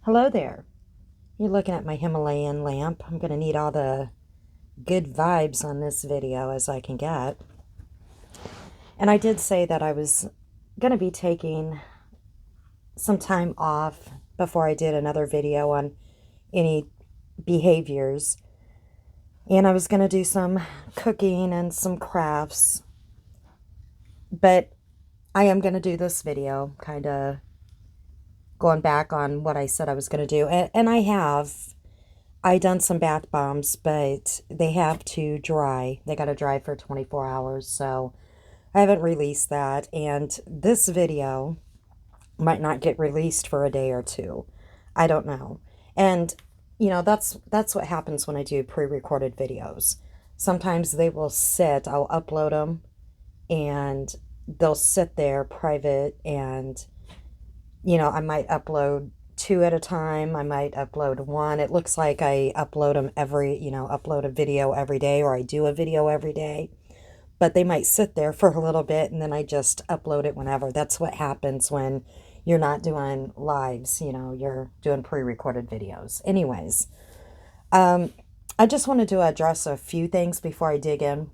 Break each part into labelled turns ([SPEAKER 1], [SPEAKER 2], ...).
[SPEAKER 1] Hello there. You're looking at my Himalayan lamp. I'm going to need all the good vibes on this video as I can get. And I did say that I was going to be taking some time off before I did another video on any behaviors. And I was going to do some cooking and some crafts. But I am going to do this video, kind of going back on what I said I was going to do. And I have. I done some bath bombs, but they have to dry. They got to dry for 24 hours, so I haven't released that. And this video might not get released for a day or two. I don't know. And that's what happens when I do pre-recorded videos. Sometimes they will sit, I'll upload them and they'll sit there private, and I might upload two at a time. I might upload one. It looks like I upload them upload a video every day, or I do a video every day. But they might sit there for a little bit and then I just upload it whenever. That's what happens when you're not doing lives, you're doing pre-recorded videos. Anyways, I just wanted to address a few things before I dig in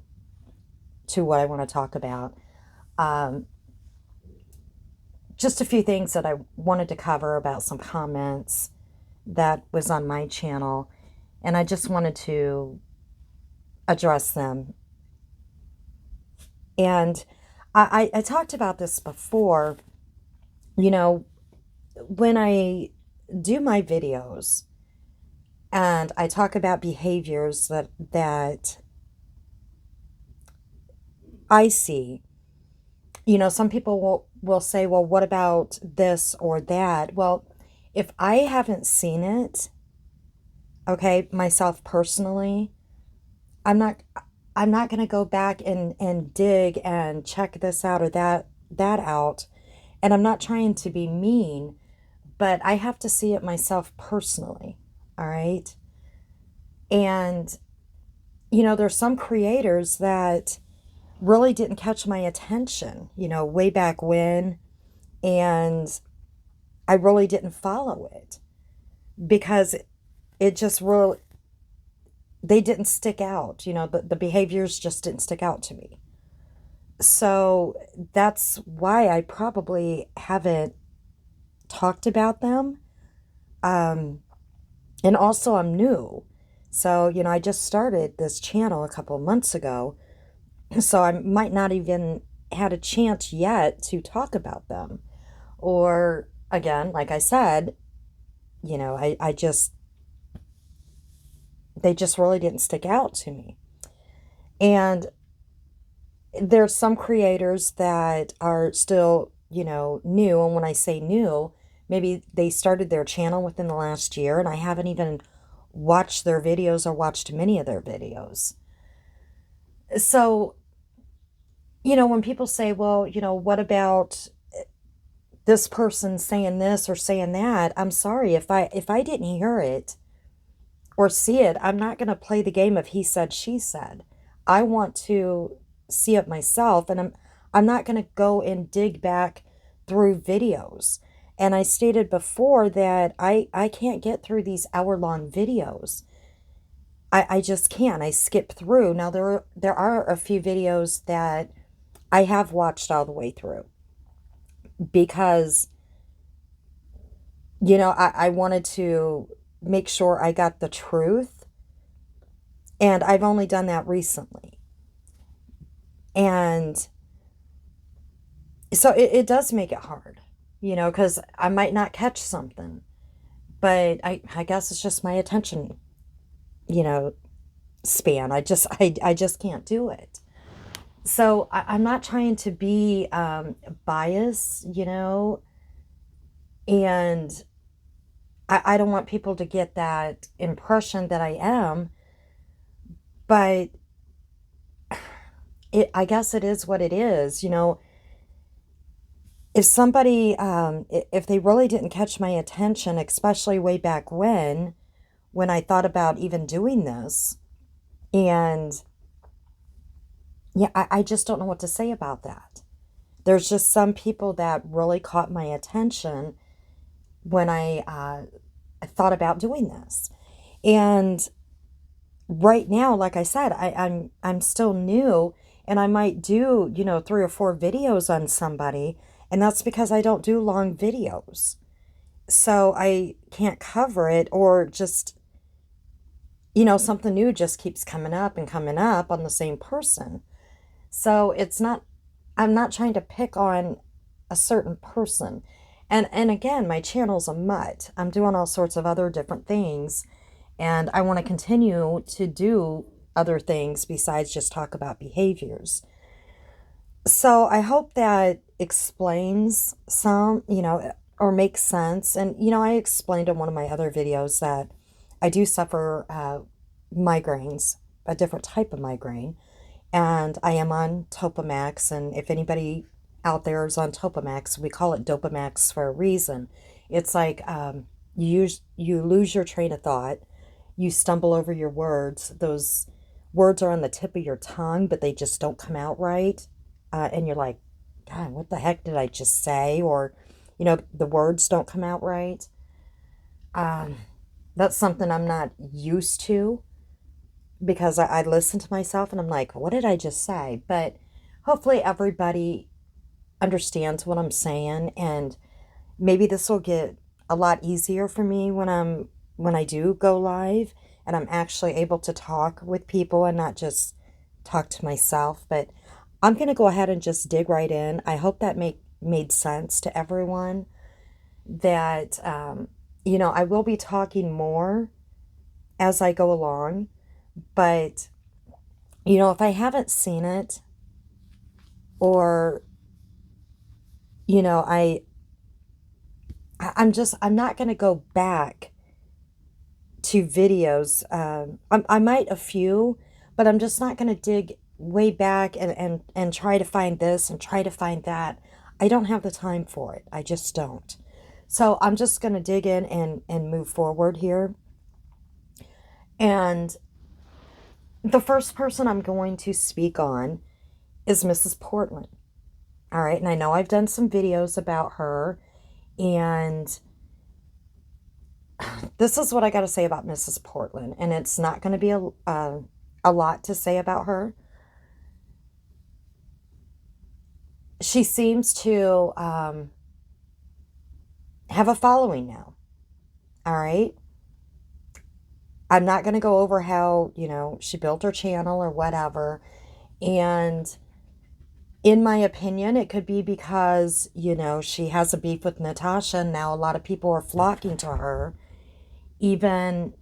[SPEAKER 1] to what I want to talk about. Just a few things that I wanted to cover about some comments that was on my channel, and I just wanted to address them. And I talked about this before. When I do my videos and I talk about behaviors that I see, some people will say, well, what about this or that? Well, if I haven't seen it, okay, myself personally, I'm not going to go back and dig and check this out or that out. And I'm not trying to be mean, but I have to see it myself personally. All right. And, there's some creators that really didn't catch my attention, way back when. And I really didn't follow it because it just really, they didn't stick out. The behaviors just didn't stick out to me. So that's why I probably haven't talked about them. And also I'm new. So, I just started this channel a couple of months ago. So I might not even had a chance yet to talk about them. Or again, like I said, they just really didn't stick out to me. And there's some creators that are still, new. And when I say new, maybe they started their channel within the last year and I haven't even watched their videos or watched many of their videos. So, when people say, well, what about this person saying this or saying that? I'm sorry, if I didn't hear it or see it, I'm not going to play the game of he said, she said. I want to see it myself, and I'm not going to go and dig back through videos. And I stated before that I can't get through these hour-long videos. I just can't. I skip through. Now, there are a few videos that I have watched all the way through because, I wanted to make sure I got the truth. And I've only done that recently. And so it does make it hard, because I might not catch something. But I guess it's just my attention, span. I just can't do it. So I'm not trying to be biased, and I don't want people to get that impression that I am. But I guess it is what it is. If somebody, if they really didn't catch my attention, especially way back when I thought about even doing this, and yeah, I just don't know what to say about that. There's just some people that really caught my attention when I thought about doing this. And right now, like I said, I'm still new, and I might do, 3 or 4 videos on somebody, and that's because I don't do long videos. So I can't cover it, or just, something new just keeps coming up and coming up on the same person. So I'm not trying to pick on a certain person. And again, my channel's a mutt. I'm doing all sorts of other different things, and I want to continue to do other things besides just talk about behaviors. So I hope that explains some, or makes sense. And, I explained in one of my other videos that I do suffer migraines, a different type of migraine, and I am on Topamax. And if anybody out there is on Topamax, we call it Dopamax for a reason. It's like you lose your train of thought, you stumble over your words. Those words are on the tip of your tongue, but they just don't come out right. And you're like, God, what the heck did I just say? Or, the words don't come out right. That's something I'm not used to, because I listen to myself and I'm like, what did I just say? But hopefully everybody understands what I'm saying, and maybe this will get a lot easier for me when I do go live and I'm actually able to talk with people and not just talk to myself. But I'm going to go ahead and just dig right in. I hope that made sense to everyone, that I will be talking more as I go along. But if I haven't seen it, or I'm not going to go back to videos. I might a few, but I'm just not going to dig way back and try to find this and try to find that. I don't have the time for it. I just don't. So I'm just going to dig in and move forward here. And the first person I'm going to speak on is Mrs. Portland. All right. And I know I've done some videos about her, and this is what I got to say about Mrs. Portland. And it's not going to be a lot to say about her. She seems to have a following now. All right. I'm not going to go over how, she built her channel or whatever. And in my opinion, it could be because, she has a beef with Natasha, and now a lot of people are flocking to her, even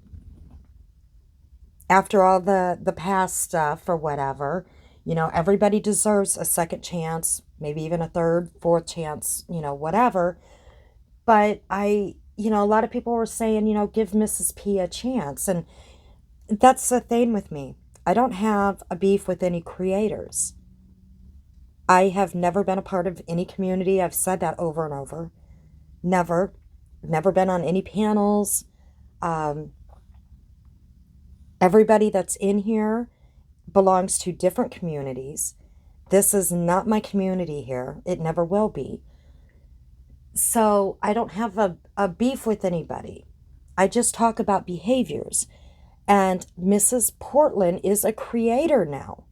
[SPEAKER 1] after all the past stuff or whatever. Everybody deserves a second chance, maybe even a third, fourth chance, whatever. But a lot of people were saying, give Mrs. P a chance. And that's the thing with me. I don't have a beef with any creators. I have never been a part of any community. I've said that over and over. Never. Never been on any panels. Everybody that's in here belongs to different communities. This is not my community here. It never will be. So I don't have a beef with anybody. I just talk about behaviors. And Mrs. Portland is a creator now.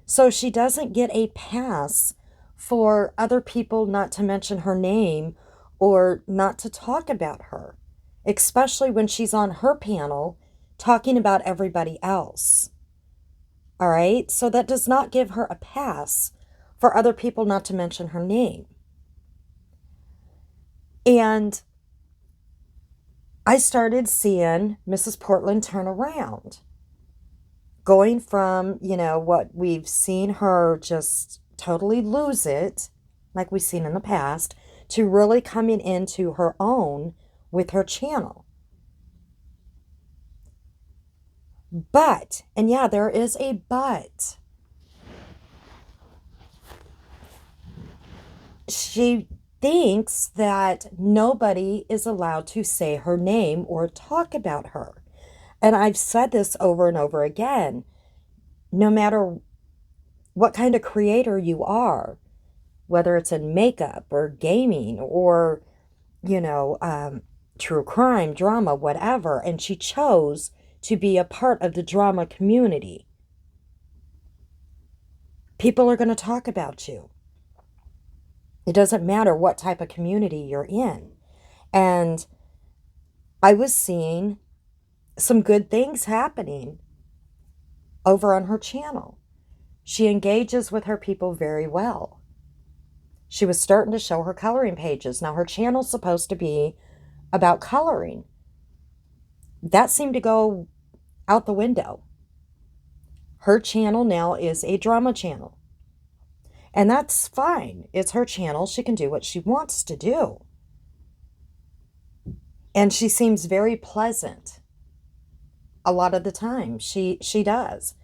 [SPEAKER 1] So she doesn't get a pass for other people not to mention her name or not to talk about her, especially when she's on her panel talking about everybody else. All right? So that does not give her a pass for other people not to mention her name. And I started seeing Mrs. Portland turn around, going from, what we've seen her just totally lose it, like we've seen in the past, to really coming into her own with her channel. But, and yeah, there is a but, she thinks that nobody is allowed to say her name or talk about her. And I've said this over and over again. No matter what kind of creator you are, whether it's in makeup or gaming or, true crime, drama, whatever, and she chose to be a part of the drama community. People are going to talk about you. It doesn't matter what type of community you're in. And I was seeing some good things happening over on her channel. She engages with her people very well. She was starting to show her coloring pages. Now, her channel's supposed to be about coloring. That seemed to go out the window. Her channel now is a drama channel. And that's fine. It's her channel. She can do what she wants to do. And she seems very pleasant a lot of the time. She does.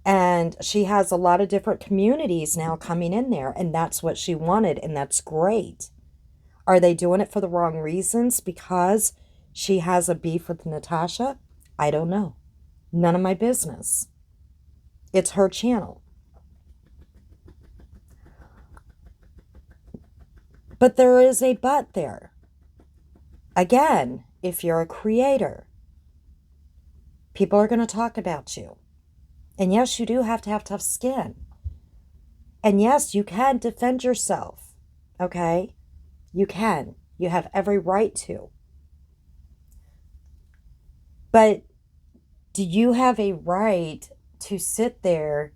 [SPEAKER 1] And she has a lot of different communities now coming in there, and that's what she wanted, and that's great. Are they doing it for the wrong reasons because she has a beef with Natasha? I don't know. None of my business. It's her channel. But there is a but there. Again, if you're a creator, people are going to talk about you. And yes, you do have to have tough skin. And yes, you can defend yourself. Okay? You can. You have every right to. But do you have a right to sit there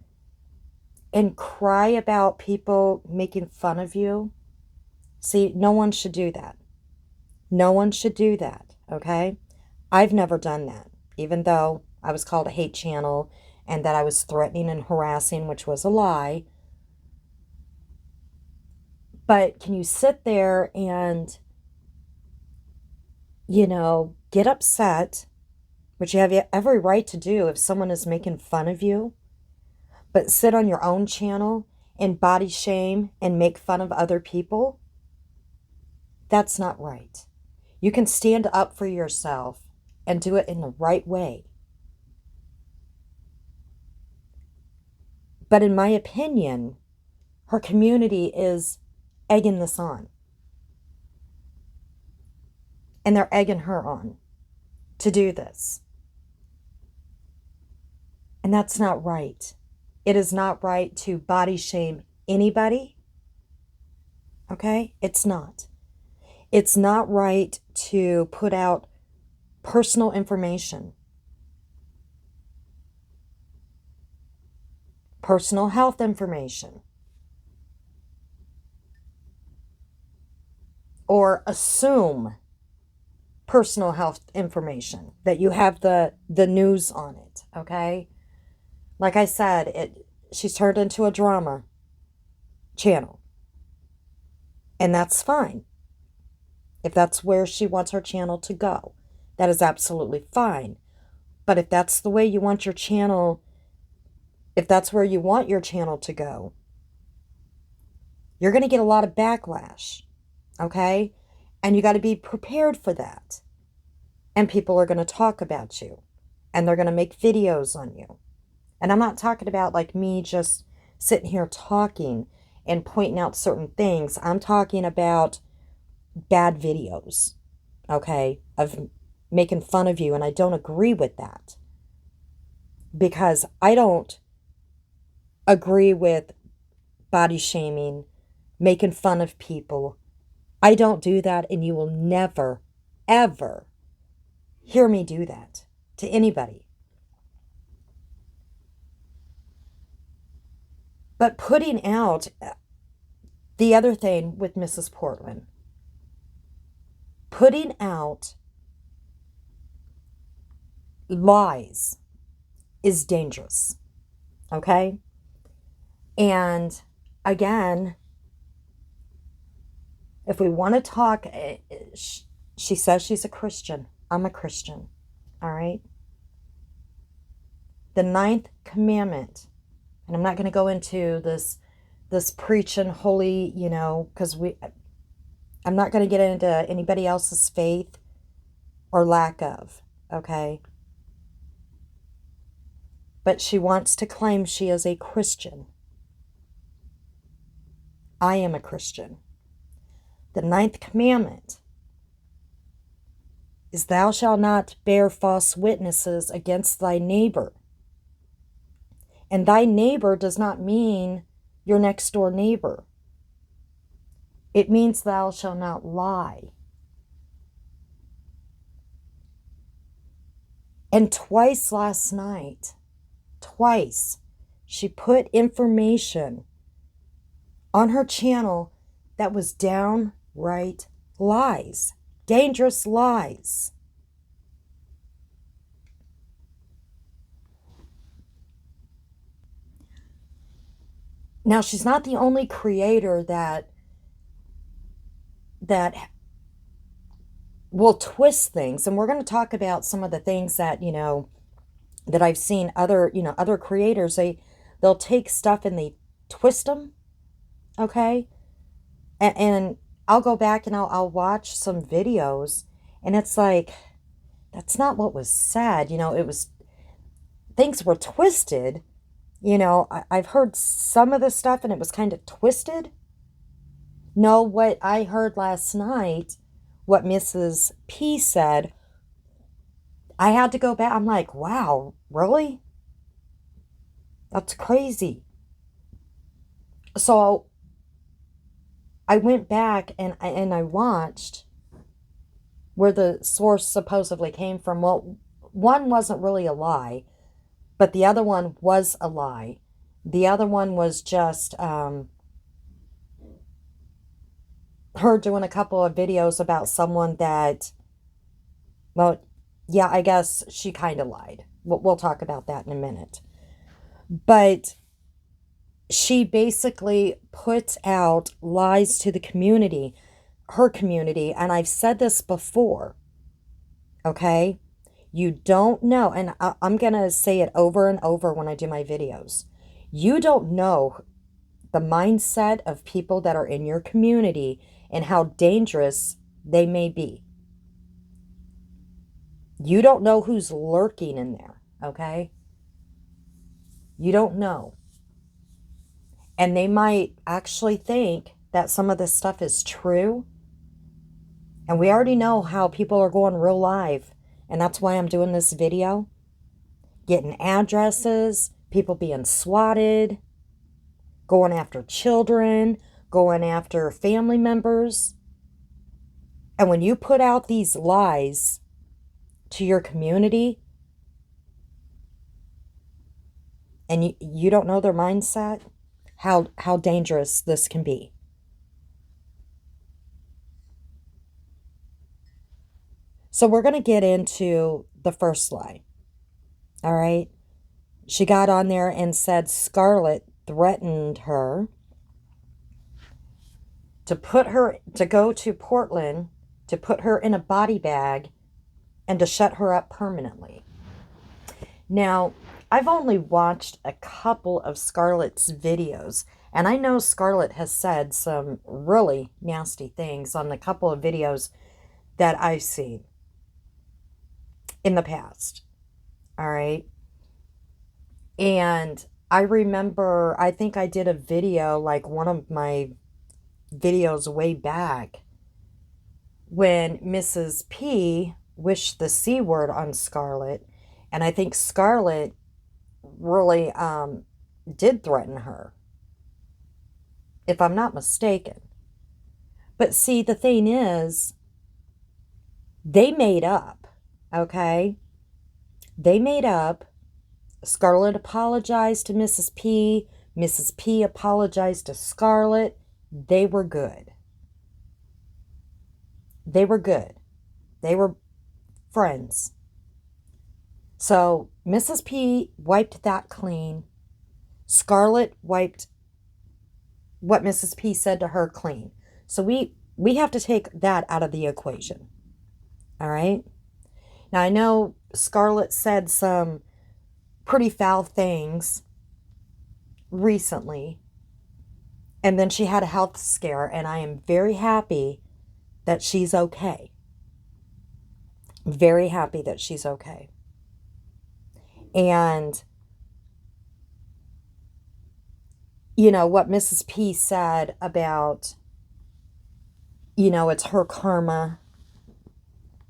[SPEAKER 1] and cry about people making fun of you? See, no one should do that. No one should do that, okay? I've never done that, even though I was called a hate channel and that I was threatening and harassing, which was a lie. But can you sit there and, get upset, which you have every right to do if someone is making fun of you, but sit on your own channel and body shame and make fun of other people? That's not right. You can stand up for yourself and do it in the right way. But in my opinion, her community is egging this on. And they're egging her on to do this. And that's not right. It is not right to body shame anybody. Okay? It's not. It's not right to put out personal information, personal health information, or assume personal health information, that you have the news on it, okay? Like I said, she's turned into a drama channel. And that's fine. If that's where she wants her channel to go, that is absolutely fine. But if that's the way you want your channel, if that's where you want your channel to go, you're going to get a lot of backlash, okay? And you got to be prepared for that. And people are going to talk about you. And they're going to make videos on you. And I'm not talking about like me just sitting here talking and pointing out certain things. I'm talking about bad videos, okay, of making fun of you. And I don't agree with that. Because I don't agree with body shaming, making fun of people. I don't do that, and you will never, ever hear me do that to anybody. But putting out the other thing with Mrs. Portland, putting out lies is dangerous, okay? And again, if we want to talk, she says she's a Christian. I'm a Christian, all right? The 9th commandment, and I'm not going to go into this preaching holy, because I'm not going to get into anybody else's faith or lack of, okay? But she wants to claim she is a Christian. I am a Christian. The 9th commandment is thou shalt not bear false witnesses against thy neighbor. And thy neighbor does not mean your next door neighbor. It means thou shalt not lie. And twice last night, twice, she put information on her channel that was downright lies, dangerous lies. Now, she's not the only creator that will twist things, and we're going to talk about some of the things that, that I've seen other creators, they'll take stuff and they twist them, okay? And I'll go back and I'll watch some videos, and it's like, that's not what was said. It was, things were twisted. I've heard some of the stuff and it was kind of twisted. No, what I heard last night, what Mrs.P said, I had to go back. I'm like, wow, really? That's crazy. So I went back and I watched where the source supposedly came from. Well, one wasn't really a lie, but the other one was a lie. The other one was just her doing a couple of videos about someone that, well, yeah, I guess she kind of lied. We'll talk about that in a minute. But she basically puts out lies to the community, her community, and I've said this before, okay? You don't know, and I'm going to say it over and over when I do my videos. You don't know the mindset of people that are in your community and how dangerous they may be. You don't know who's lurking in there, okay? You don't know. And they might actually think that some of this stuff is true. And we already know how people are going real live. And that's why I'm doing this video. Getting addresses, people being swatted, going after children, going after family members. And when you put out these lies to your community, and you don't know their mindset, how dangerous this can be. So we're going to get into the first lie. All right. She got on there and said Scarlett threatened her to go to Portland, to put her in a body bag, and to shut her up permanently. Now, I've only watched a couple of Scarlett's videos, and I know Scarlett has said some really nasty things on the couple of videos that I've seen in the past. All right. And I remember, I think I did a video, like one of my videos way back, when Mrs.P wished the C word on Scarlett. And I think Scarlett really did threaten her, if I'm not mistaken. But see, the thing is, they made up, okay? They made up. Scarlett apologized to Mrs.P. Mrs.P apologized to Scarlett. They were good. They were good. They were friends. So Mrs.P wiped that clean. Scarlett wiped what Mrs.P said to her clean. So we have to take that out of the equation. All right? Now, I know Scarlett said some pretty foul things recently, and then she had a health scare, and I am very happy that she's okay. Very happy that she's okay. And, what Mrs. P said about, it's her karma.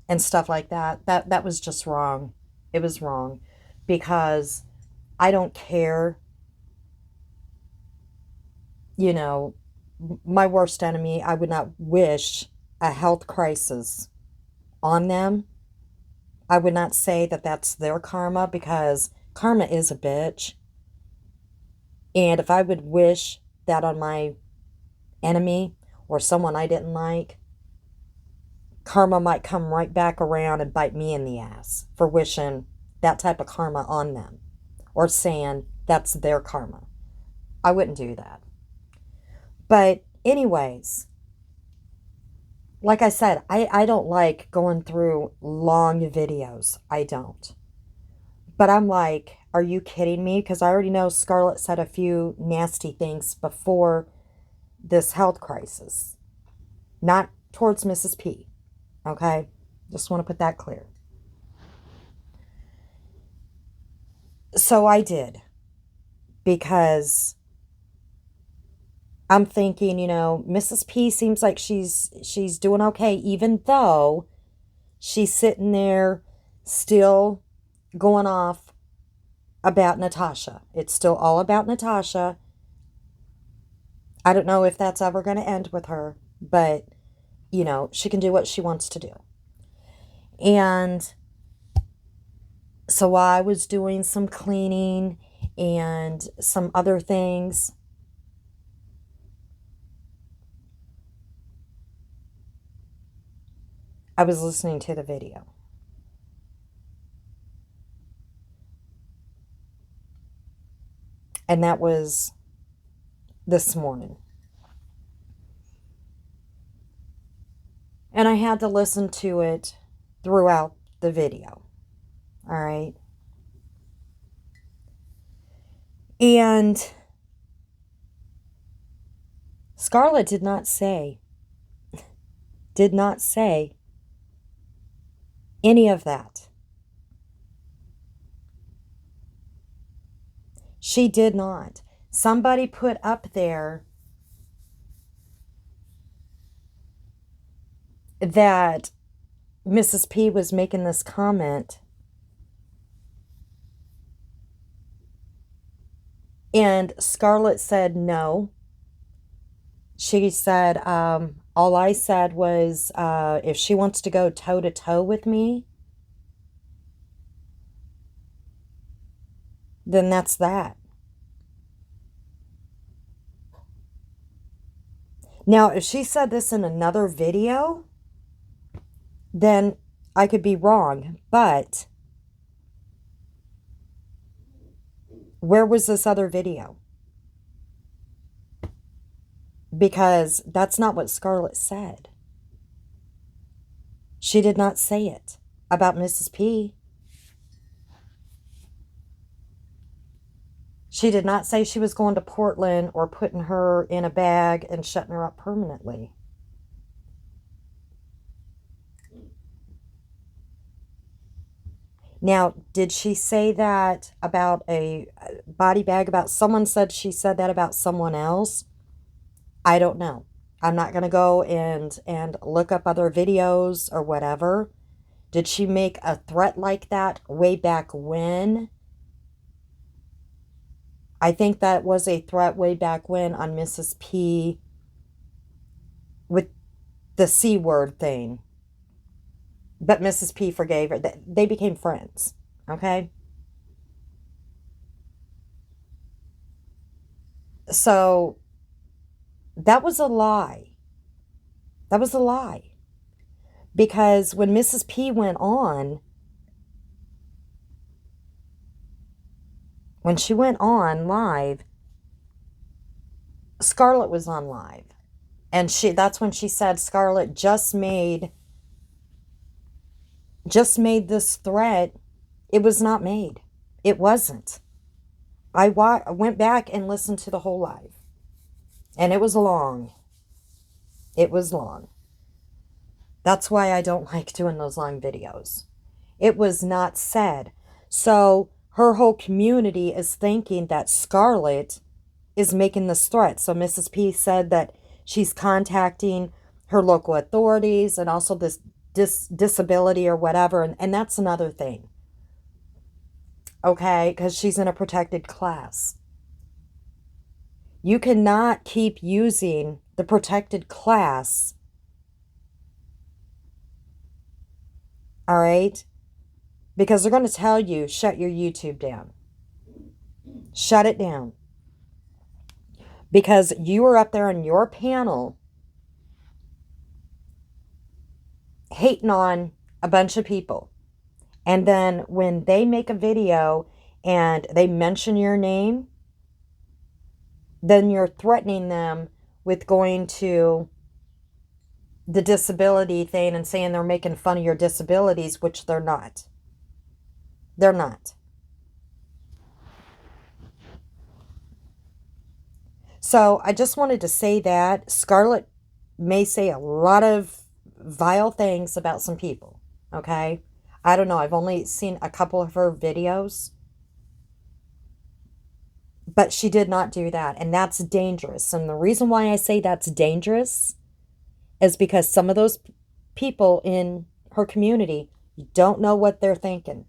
[SPEAKER 1] and stuff like that. That was just wrong. It was wrong because I don't care, you know, my worst enemy, I would not wish a health crisis on them. I would not say that that's their karma because karma is a bitch. And if I would wish that on my enemy or someone I didn't like, karma might come right back around and bite me in the ass for wishing that type of karma on them or saying that's their karma. I wouldn't do that. But anyways, like I said, I don't like going through long videos. I don't. But I'm like, are you kidding me? Because I already know Scarlett said a few nasty things before this health crisis. Not towards Mrs. P. Okay? Just want to put that clear. So I did. Because I'm thinking, Mrs. P seems like she's doing okay, even though she's sitting there still going off about Natasha. It's still all about Natasha. I don't know if that's ever going to end with her, but, she can do what she wants to do. And so I was doing some cleaning and some other things. I was listening to the video. And that was this morning. And I had to listen to it throughout the video. All right. And Scarlett did not say any of that. She did not. Somebody put up there that Mrs. P was making this comment. And Scarlett said no. She said, all I said was, if she wants to go toe-to-toe with me, then that's that. Now, if she said this in another video, then I could be wrong. But where was this other video? Because that's not what Scarlett said. She did not say it about Mrs. P. She did not say she was going to Portland or putting her in a bag and shutting her up permanently. Now, did she say that about a body bag? Someone said she said that about someone else. I don't know. I'm not going to go and look up other videos or whatever. Did she make a threat like that way back when? I think that was a threat way back when on Mrs. P with the C word thing. But Mrs. P forgave her. They became friends. Okay? So that was a lie. That was a lie. Because when Mrs. P went on, when she went on live, Scarlett was on live. And that's when she said Scarlett just made this threat. It was not made. It wasn't. I went back and listened to the whole live. And it was long. It was long. That's why I don't like doing those long videos. It was not said. So her whole community is thinking that Scarlett is making this threat. So Mrs. P said that she's contacting her local authorities and also this disability or whatever. And that's another thing. Okay? Because she's in a protected class. You cannot keep using the protected class. All right? Because they're going to tell you, shut your YouTube down. Shut it down. Because you were up there on your panel hating on a bunch of people. And then when they make a video and they mention your name, then you're threatening them with going to the disability thing and saying they're making fun of your disabilities, which they're not. They're not. So I just wanted to say that Scarlett may say a lot of vile things about some people, okay? I don't know. I've only seen a couple of her videos. But she did not do that, and that's dangerous. And the reason why I say that's dangerous is because some of those people in her community, you don't know what they're thinking.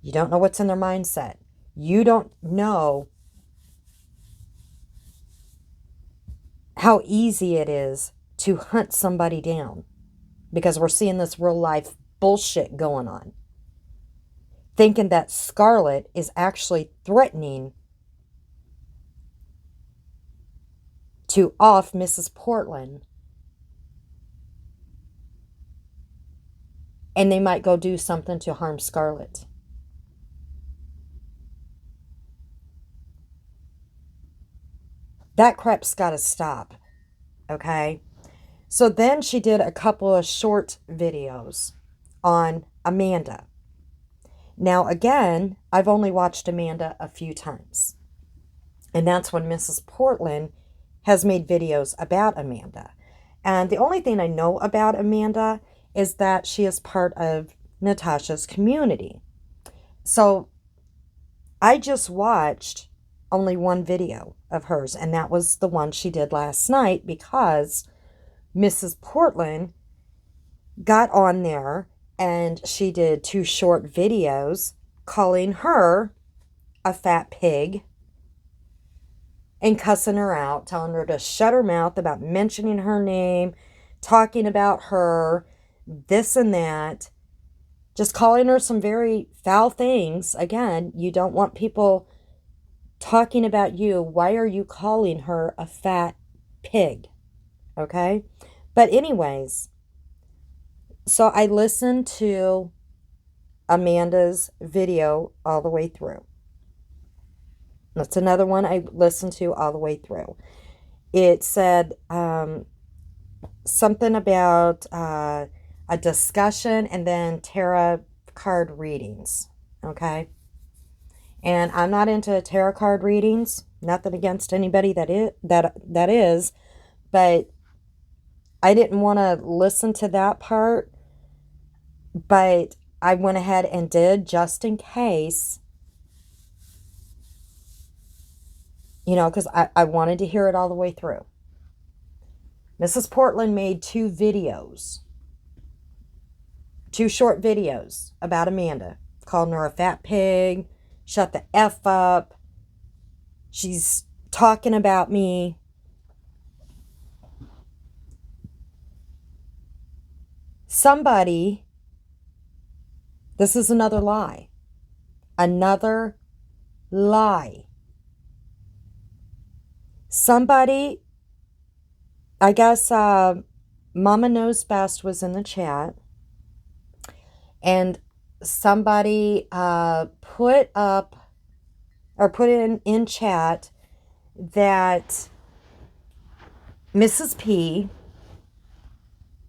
[SPEAKER 1] You don't know what's in their mindset. You don't know how easy it is to hunt somebody down, because we're seeing this real life bullshit going on. Thinking that Scarlett is actually threatening to off Mrs. Portland, and they might go do something to harm Scarlett. That crap's got to stop, okay? So then she did a couple of short videos on Amanda. Now, again, I've only watched Amanda a few times. And that's when Mrs. Portland has made videos about Amanda. And the only thing I know about Amanda is that she is part of Natasha's community. So I just watched only one video of hers, and that was the one she did last night, because Mrs. Portland got on there and she did 2 short videos calling her a fat pig and cussing her out, telling her to shut her mouth about mentioning her name, talking about her, this and that, just calling her some very foul things. Again, you don't want people talking about you. Why are you calling her a fat pig? Okay? But anyways, so I listened to Amanda's video all the way through. That's another one I listened to all the way through. It said something about a discussion and then tarot card readings. Okay? And I'm not into tarot card readings. Nothing against anybody that is, but I didn't want to listen to that part. But I went ahead and did, just in case, you know, because I wanted to hear it all the way through. Mrs. Portland made 2 videos, 2 short videos about Amanda, calling her a fat pig, shut the F up, she's talking about me. Somebody, this is another lie. Another lie. Somebody, I guess Mama Knows Best was in the chat, and somebody put in chat that Mrs. P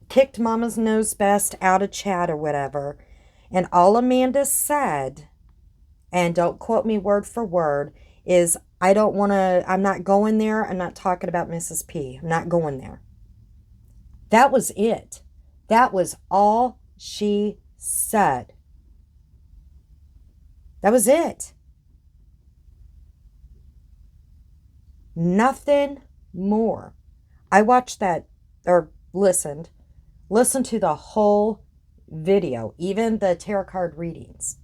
[SPEAKER 1] kicked Mama's Knows Best out of chat or whatever, and all Amanda said, and don't quote me word for word, is, I'm not going there. I'm not talking about Mrs. P. I'm not going there. That was it. That was all she said. That was it. Nothing more. I watched that, or listened Listen to the whole video, even the tarot card readings.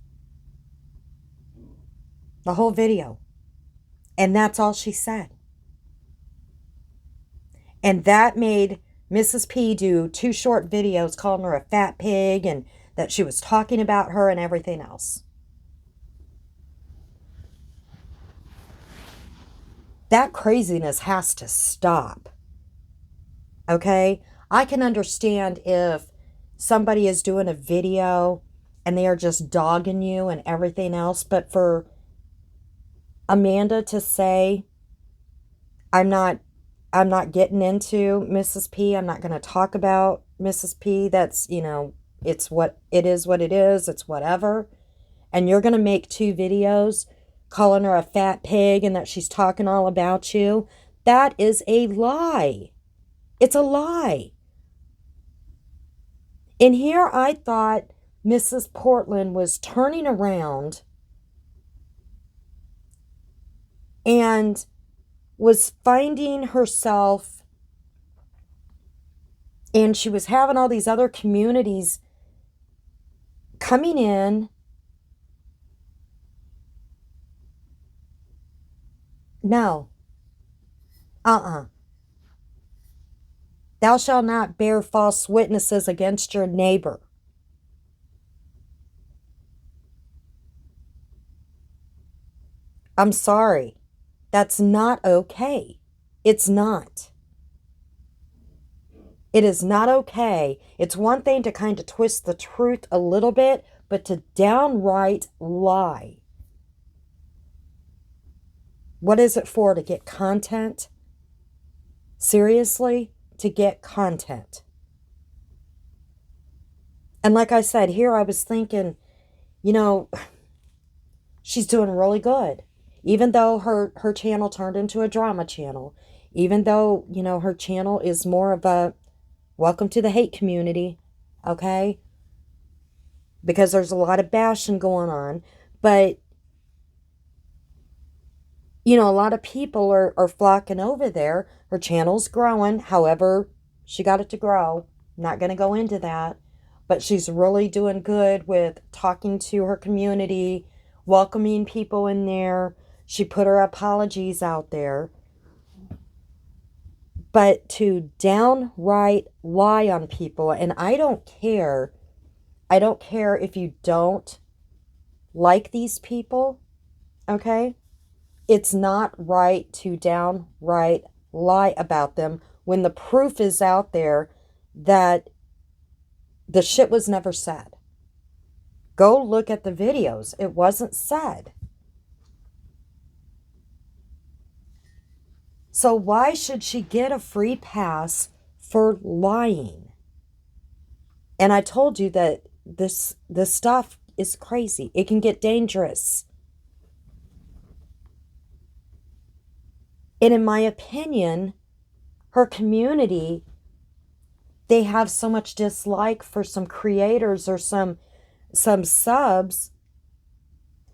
[SPEAKER 1] The whole video. And that's all she said. And that made Mrs. P do 2 short videos calling her a fat pig and that she was talking about her and everything else. That craziness has to stop. Okay? I can understand if somebody is doing a video and they are just dogging you and everything else, but for Amanda to say, I'm not getting into Mrs. P. I'm not going to talk about Mrs. P. That's, it's what it is, it's whatever. And you're going to make 2 videos calling her a fat pig and that she's talking all about you. That is a lie. It's a lie. And here I thought Mrs. Portland was turning around and was finding herself, and she was having all these other communities coming in. No. Thou shalt not bear false witnesses against your neighbor. I'm sorry. That's not okay. It's not. It is not okay. It's one thing to kind of twist the truth a little bit, but to downright lie. What is it for? To get content? Seriously? To get content. And like I said, here I was thinking, she's doing really good. Even though her channel turned into a drama channel. Even though, her channel is more of a welcome to the hate community. Okay? Because there's a lot of bashing going on. But, a lot of people are flocking over there. Her channel's growing. However, she got it to grow. Not going to go into that. But she's really doing good with talking to her community, welcoming people in there. She put her apologies out there. But to downright lie on people, and I don't care if you don't like these people, okay? It's not right to downright lie about them when the proof is out there that the shit was never said. Go look at the videos. It wasn't said. So why should she get a free pass for lying? And I told you that this stuff is crazy. It can get dangerous. And in my opinion, her community, they have so much dislike for some creators or some subs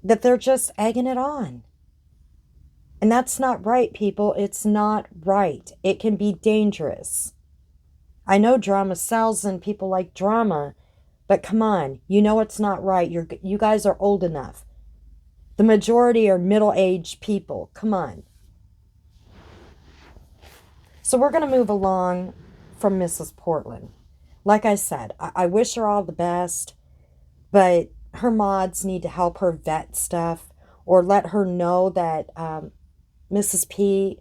[SPEAKER 1] that they're just egging it on. And that's not right, people. It's not right. It can be dangerous. I know drama sells and people like drama, but come on, it's not right. You guys are old enough. The majority are middle-aged people. Come on. So we're going to move along from Mrs. Portland. Like I said, I wish her all the best, but her mods need to help her vet stuff or let her know that Mrs. P,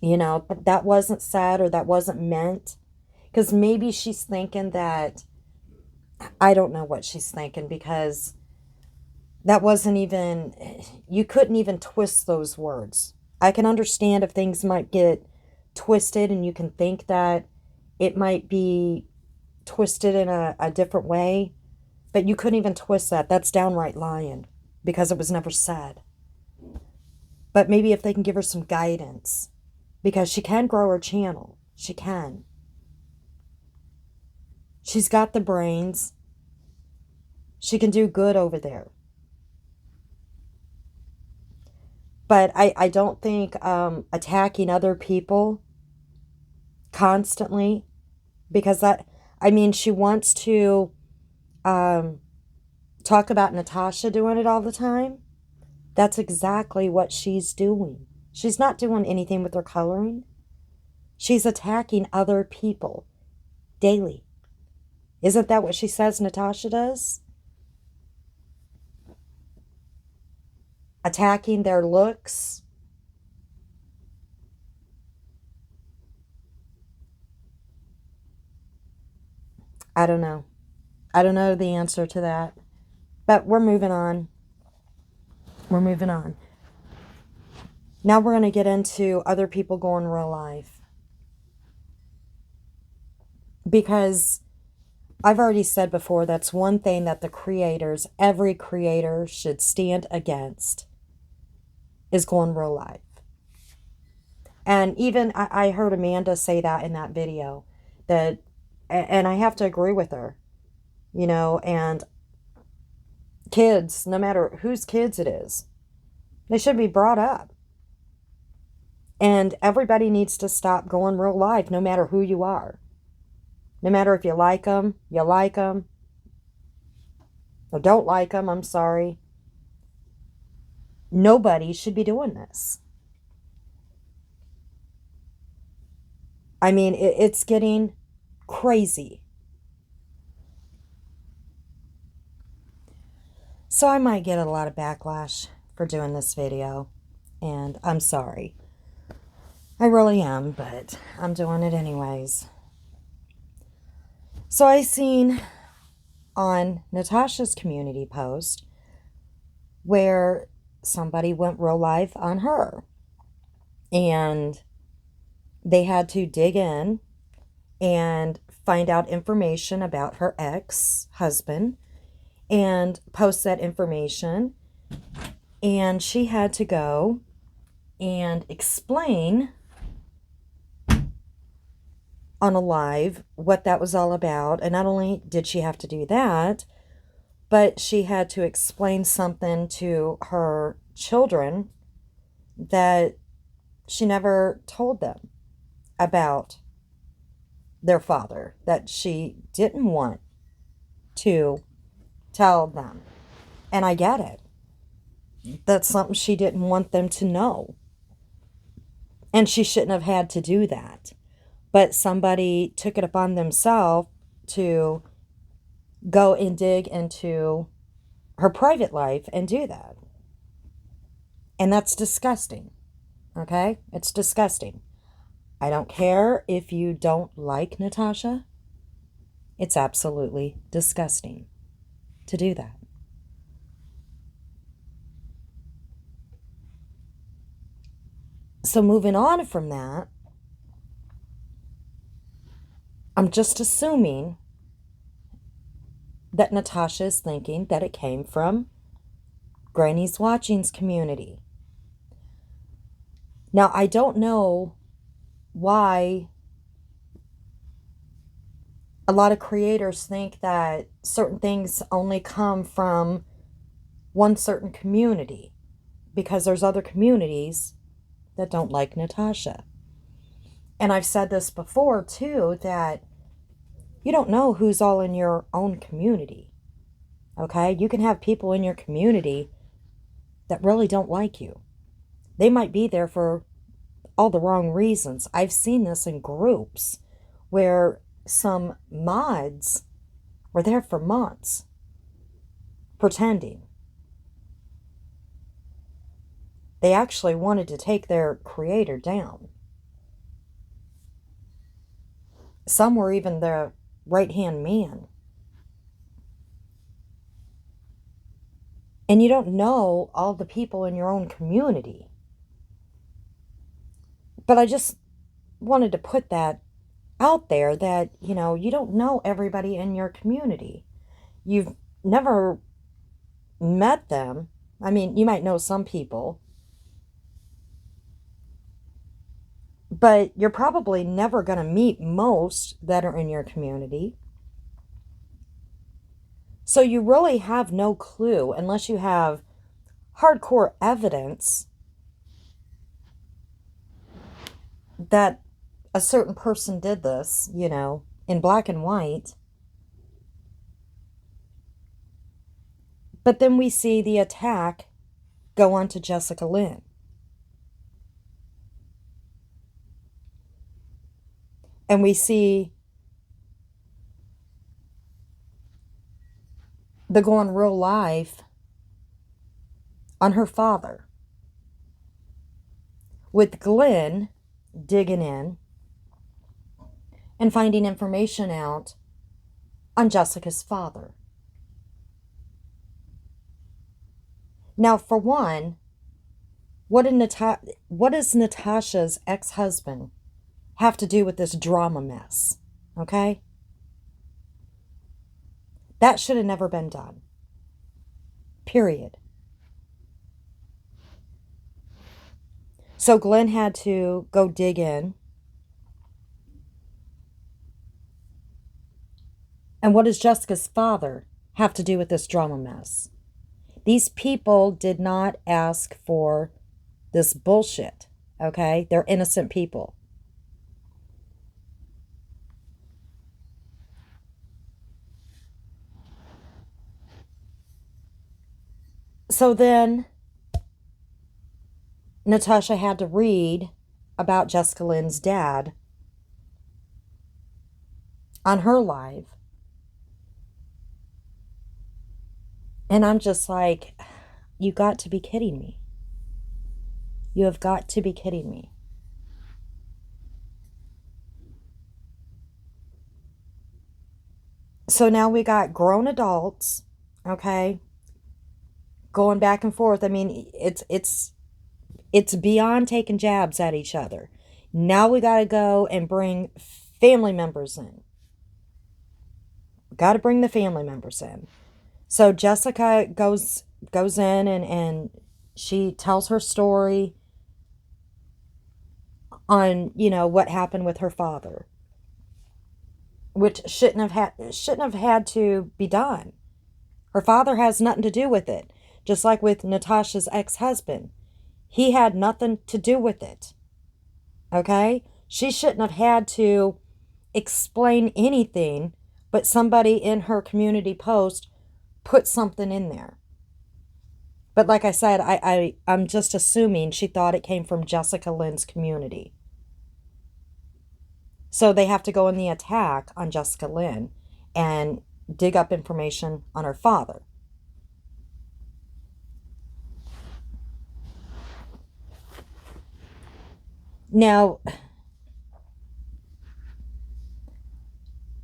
[SPEAKER 1] that wasn't said or that wasn't meant. Because maybe she's thinking that, I don't know what she's thinking, because that wasn't even, you couldn't even twist those words. I can understand if things might get twisted and you can think that it might be twisted in a different way, but you couldn't even twist that. That's downright lying because it was never said. But maybe if they can give her some guidance, because she can grow her channel. She can. She's got the brains. She can do good over there. But I don't think attacking other people constantly, because I mean, she wants to talk about Natasha doing it all the time. That's exactly what she's doing. She's not doing anything with her coloring. She's attacking other people daily. Isn't that what she says Natasha does? Attacking their looks. I don't know. I don't know the answer to that. But we're moving on. We're moving on. Now we're going to get into other people going real life. Because I've already said before, that's one thing that the creators, every creator should stand against, is going real life. And even I heard Amanda say that in that video, that, and I have to agree with her, you know, and kids, no matter whose kids it is, they should be brought up. And everybody needs to stop going real life, no matter who you are. No matter if you like them, or don't like them, I'm sorry. Nobody should be doing this. I mean, it's getting crazy. So I might get a lot of backlash for doing this video, and I'm sorry. I really am, but I'm doing it anyways. So I seen on Natasha's community post where somebody went real live on her, and they had to dig in and find out information about her ex-husband and post that information. And she had to go and explain on a live what that was all about. And not only did she have to do that, but she had to explain something to her children that she never told them about their father, that she didn't want to tell them. And I get it. That's something she didn't want them to know. And she shouldn't have had to do that. But somebody took it upon themselves to go and dig into her private life and do that. And that's disgusting. Okay? It's disgusting. I don't care if you don't like Natasha. It's absolutely disgusting to do that. So moving on from that, I'm just assuming that Natasha is thinking that it came from Granny's Watching's community. Now, I don't know why a lot of creators think that certain things only come from one certain community, because there's other communities that don't like Natasha. And I've said this before too, that you don't know who's all in your own community. Okay? You can have people in your community that really don't like you. They might be there for all the wrong reasons. I've seen this in groups where some mods were there for months pretending. They actually wanted to take their creator down. Some were even their right-hand man. And you don't know all the people in your own community. But I just wanted to put that out there, that, you know, you don't know everybody in your community. You've never met them. I mean, you might know some people, but you're probably never going to meet most that are in your community. So you really have no clue, unless you have hardcore evidence that a certain person did this, you know. in black and white. But then we see the attack go on to Jessica Lynn. And we see the going real life on her father, with Glenn digging in and finding information out on Jessica's father. Now, for one, what does Natasha's ex-husband have to do with this drama mess? Okay? That should have never been done. Period. So Glenn had to go dig in. And what does Jessica's father have to do with this drama mess? These people did not ask for this bullshit, okay? They're innocent people. So then Natasha had to read about Jessica Lynn's dad on her live. And I'm just like, you got to be kidding me. You have got to be kidding me. So now we got grown adults, okay, going back and forth. I mean, it's beyond taking jabs at each other. Now we got to go and bring family members in. Got to bring the family members in. So Jessica goes in and she tells her story on, what happened with her father, which shouldn't have had to be done. Her father has nothing to do with it. Just like with Natasha's ex-husband. He had nothing to do with it. Okay? She shouldn't have had to explain anything, but somebody in her community post put something in there. But like I said, I'm just assuming she thought it came from Jessica Lynn's community. So they have to go in the attack on Jessica Lynn and dig up information on her father. Now,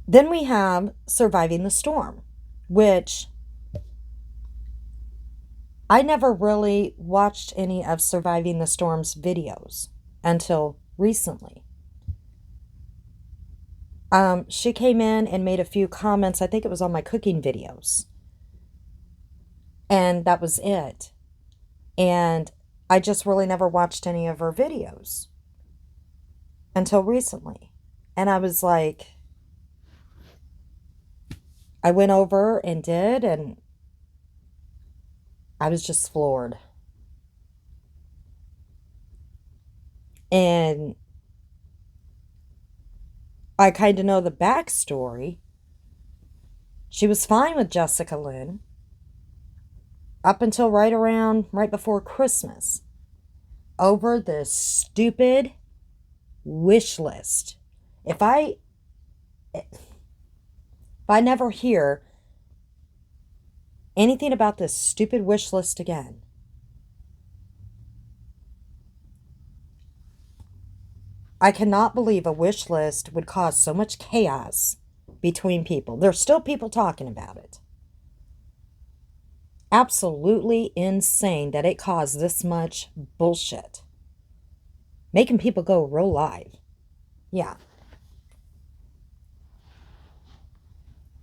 [SPEAKER 1] then we have Surviving the Storm, which I never really watched any of Surviving the Storm's videos until recently. She came in and made a few comments. I think it was on my cooking videos. And that was it. And I just really never watched any of her videos until recently. And I was like, I went over and did, and I was just floored. And I kind of know the backstory. She was fine with Jessica Lynn up until right before Christmas over this stupid wish list. If I never hear anything about this stupid wish list again, I cannot believe a wish list would cause so much chaos between people. There's still people talking about it. Absolutely insane that it caused this much bullshit. Making people go real live. Yeah.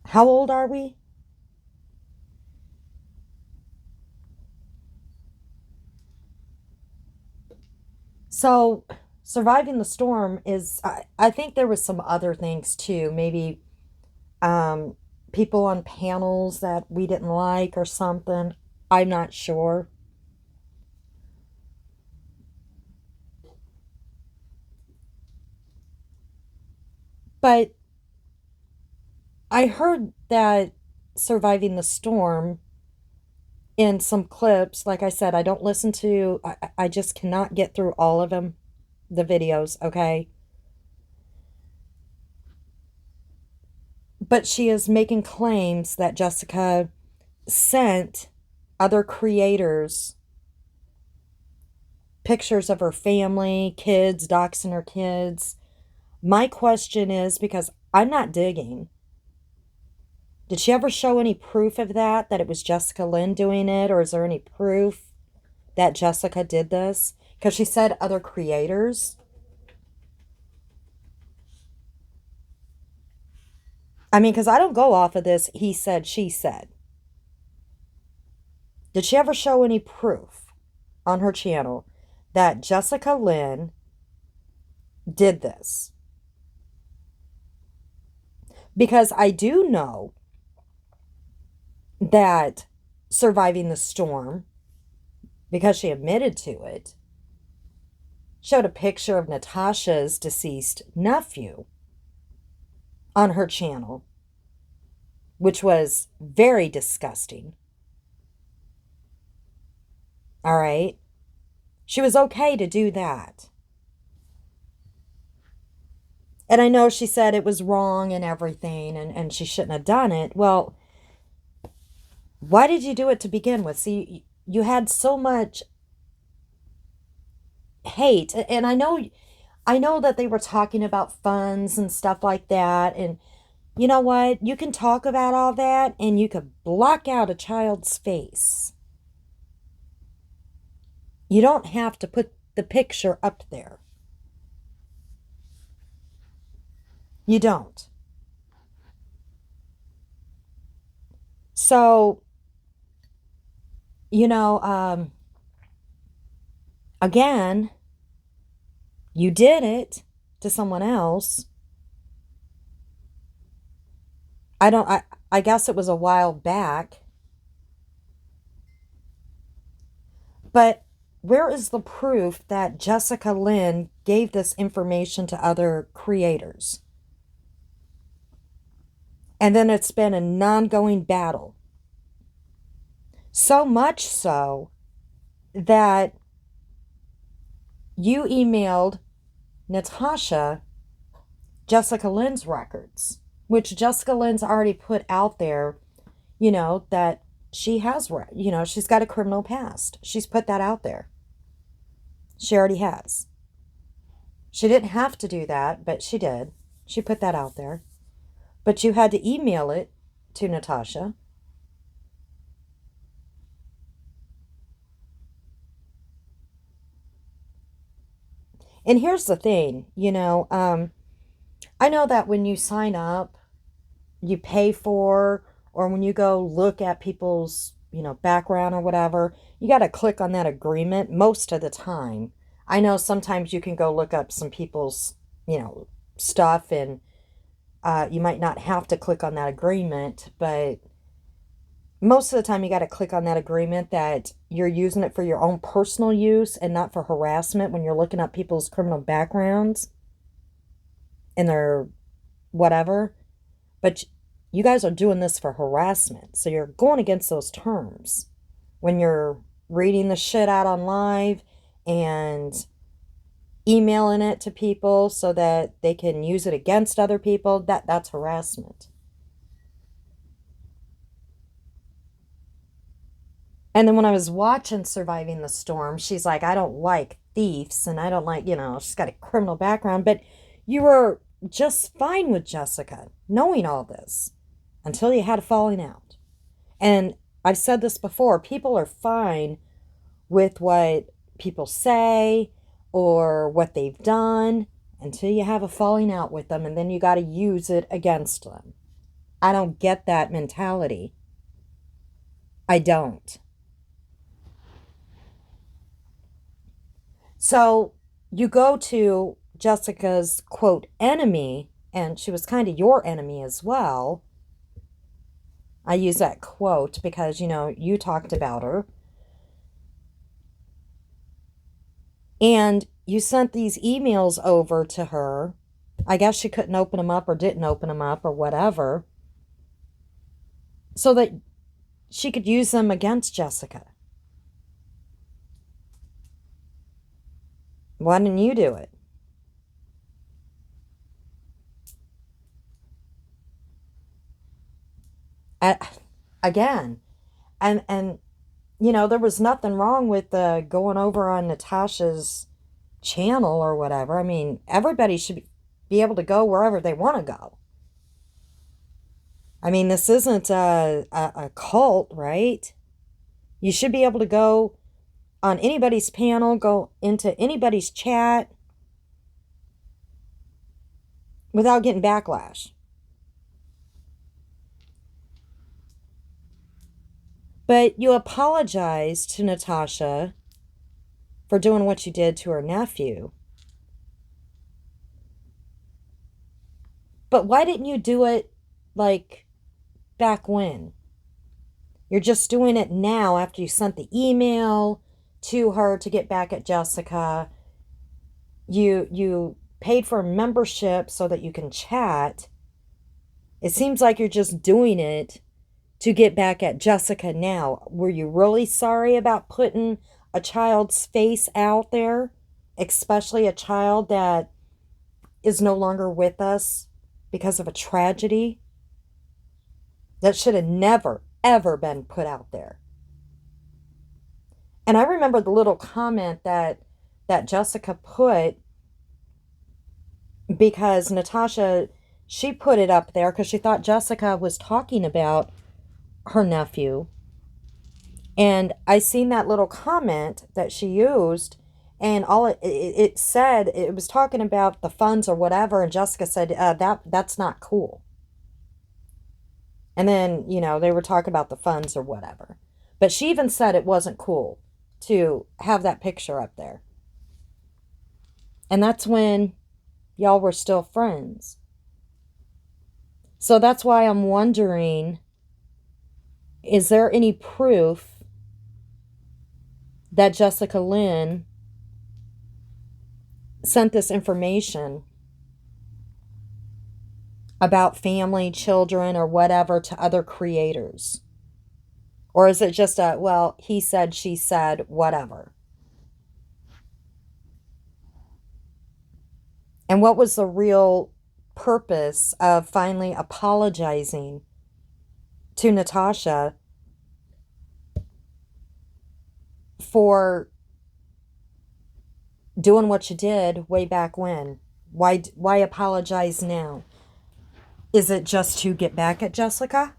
[SPEAKER 1] How old are we? So, Surviving the Storm is, I think there was some other things too. Maybe people on panels that we didn't like or something. I'm not sure. But I heard that Surviving the Storm in some clips, like I said, I don't listen to, I just cannot get through all of them, the videos, okay? But she is making claims that Jessica sent other creators pictures of her family, kids, doxing her kids. My question is, because I'm not digging, did she ever show any proof of that it was Jessica Lynn doing it, or is there any proof that Jessica did this? Because she said other creators. I mean, because I don't go off of this he said, she said. Did she ever show any proof on her channel that Jessica Lynn did this? Because I do know that Surviving the Storm, because she admitted to it, showed a picture of Natasha's deceased nephew on her channel, which was very disgusting. All right? She was okay to do that. And I know she said it was wrong and everything, and she shouldn't have done it. Well, why did you do it to begin with? See, you had so much hate, and I know that they were talking about funds and stuff like that, and you know what? You can talk about all that, and you could block out a child's face. You don't have to put the picture up there. You don't. So, you know, again, you did it to someone else. I guess it was a while back. But where is the proof that Jessica Lynn gave this information to other creators? And then it's been an ongoing battle. So much so that you emailed Natasha Jessica Lynn's records, which Jessica Lynn's already put out there, that she has, she's got a criminal past. She's put that out there. She already has. She didn't have to do that, but she did. She put that out there. But you had to email it to Natasha. And here's the thing, I know that when you sign up, you pay for, or when you go look at people's, background or whatever, you got to click on that agreement most of the time. I know sometimes you can go look up some people's, stuff, and you might not have to click on that agreement, but most of the time you got to click on that agreement that you're using it for your own personal use and not for harassment when you're looking up people's criminal backgrounds and their whatever. But you guys are doing this for harassment. So you're going against those terms when you're reading the shit out on live and emailing it to people so that they can use it against other people. That's harassment. And then when I was watching Surviving the Storm, she's like, I don't like thieves, and I don't like, she's got a criminal background. But you were just fine with Jessica knowing all this until you had a falling out. And I've said this before, people are fine with what people say or what they've done until you have a falling out with them, and then you got to use it against them. I don't get that mentality. I don't. So you go to Jessica's, quote, enemy, and she was kind of your enemy as well. I use that quote because, you talked about her. And you sent these emails over to her. I guess she couldn't open them up or didn't open them up or whatever. so that she could use them against Jessica. Why didn't you do it? I, again, and you know, there was nothing wrong with going over on Natasha's channel or whatever. I mean, everybody should be able to go wherever they want to go. I mean, this isn't a cult, right? You should be able to go on anybody's panel, go into anybody's chat without getting backlash. But you apologize to Natasha for doing what you did to her nephew. But why didn't you do it like back when? You're just doing it now after you sent the email to her to get back at Jessica. You paid for a membership so that you can chat. It seems like you're just doing it to get back at Jessica now. Were you really sorry about putting a child's face out there, especially a child that is no longer with us because of a tragedy? That should have never, ever been put out there. And I remember the little comment that Jessica put, because Natasha, she put it up there because she thought Jessica was talking about her nephew. And I seen that little comment that she used, and all it said, it was talking about the funds or whatever, and Jessica said, that's not cool. And then, you know, they were talking about the funds or whatever. But she even said it wasn't cool to have that picture up there. And that's when y'all were still friends. So that's why I'm wondering, is there any proof that Jessica Lynn sent this information about family, children, or whatever to other creators? Or is it just a, well, he said, she said, whatever? And what was the real purpose of finally apologizing to Natasha for doing what you did way back when? Why apologize now? Is it just to get back at Jessica?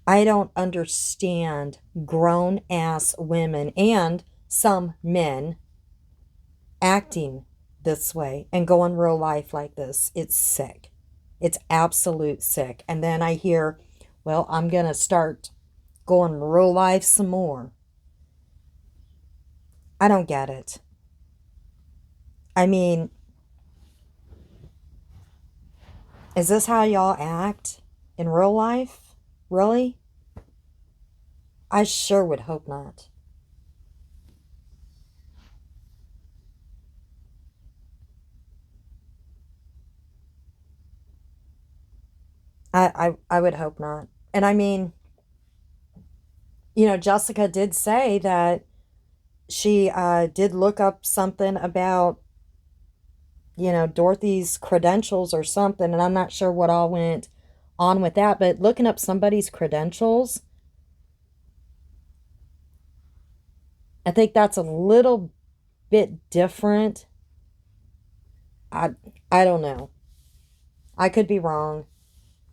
[SPEAKER 1] I don't understand grown-ass women and some men acting this way and going real life like this. It's sick. It's absolute sick. And then I hear, well, I'm going to start going real life some more. I don't get it. I mean, is this how y'all act in real life? Really? I sure would hope not. I would hope not. And I mean, you know, Jessica did say that she did look up something about, you know, Dorothy's credentials or something, and I'm not sure what all went on with that, but looking up somebody's credentials, I think that's a little bit different. I I don't know. I could be wrong.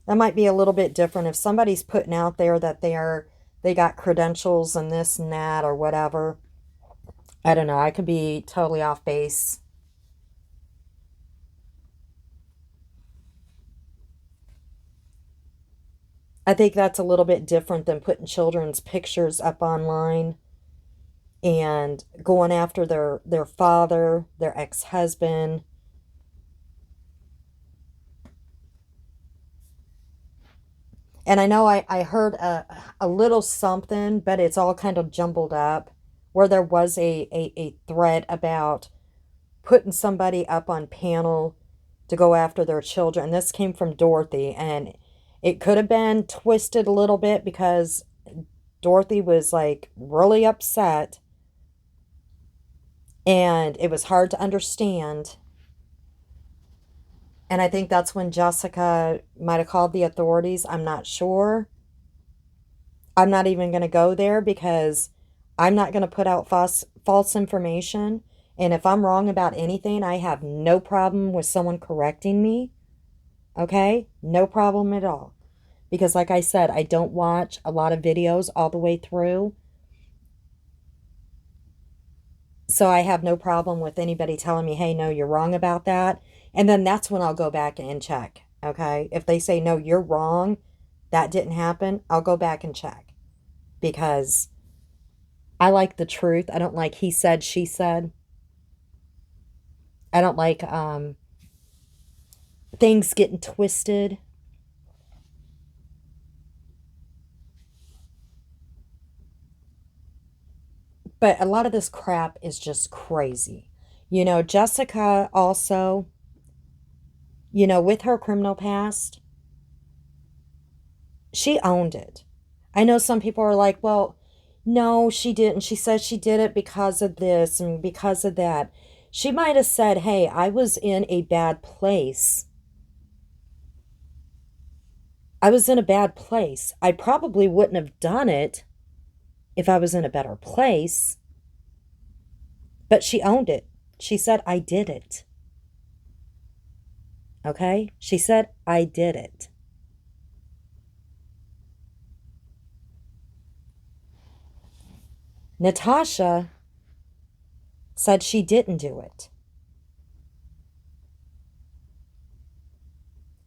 [SPEAKER 1] That might be a little bit different if somebody's putting out there that they got credentials and this and that or whatever. I don't know. I could be totally off base. I think that's a little bit different than putting children's pictures up online and going after their father, their ex-husband. And I know I heard a little something, but it's all kind of jumbled up, where there was a threat about putting somebody up on panel to go after their children. This came from Dorothy, and it could have been twisted a little bit because Dorothy was like really upset and it was hard to understand. And I think that's when Jessica might have called the authorities. I'm not sure. I'm not even going to go there because I'm not going to put out false information. And if I'm wrong about anything, I have no problem with someone correcting me. Okay? No problem at all. Because like I said, I don't watch a lot of videos all the way through. So I have no problem with anybody telling me, hey, no, you're wrong about that. And then that's when I'll go back and check. Okay? If they say, no, you're wrong, that didn't happen, I'll go back and check. Because I like the truth. I don't like he said, she said. I don't like things getting twisted. But a lot of this crap is just crazy. You know, Jessica also, you know, with her criminal past, she owned it. I know some people are like, well, no, she didn't. She says she did it because of this and because of that. She might have said, hey, I was in a bad place. I was in a bad place. I probably wouldn't have done it if I was in a better place. But she owned it. She said, I did it. Okay? She said, I did it. Natasha said she didn't do it.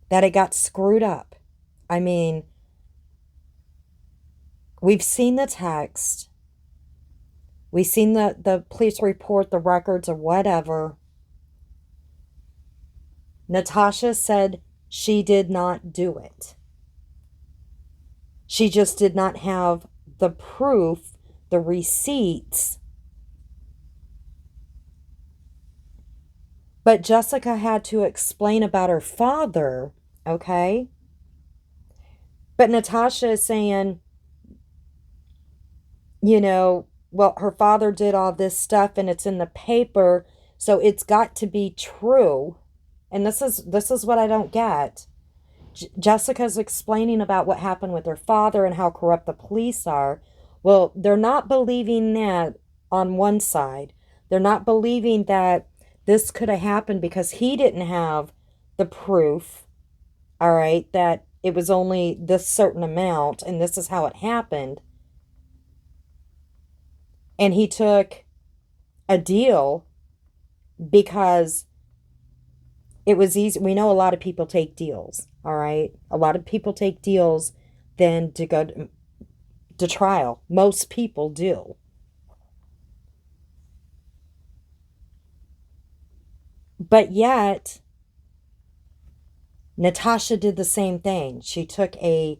[SPEAKER 1] That it got screwed up. I mean, we've seen the text. We've seen the police report, the records, or whatever. Natasha said she did not do it. She just did not have the proof, the receipts. But Jessica had to explain about her father, okay? But Natasha is saying, you know, well, her father did all this stuff and it's in the paper, so it's got to be true. And this is what I don't get. Jessica's explaining about what happened with her father and how corrupt the police are. Well, they're not believing that on one side. They're not believing that this could have happened because he didn't have the proof, all right, that it was only this certain amount and this is how it happened. And he took a deal because it was easy. We know a lot of people take deals, all right? A lot of people take deals than to go to trial. Most people do. But yet, Natasha did the same thing. She took a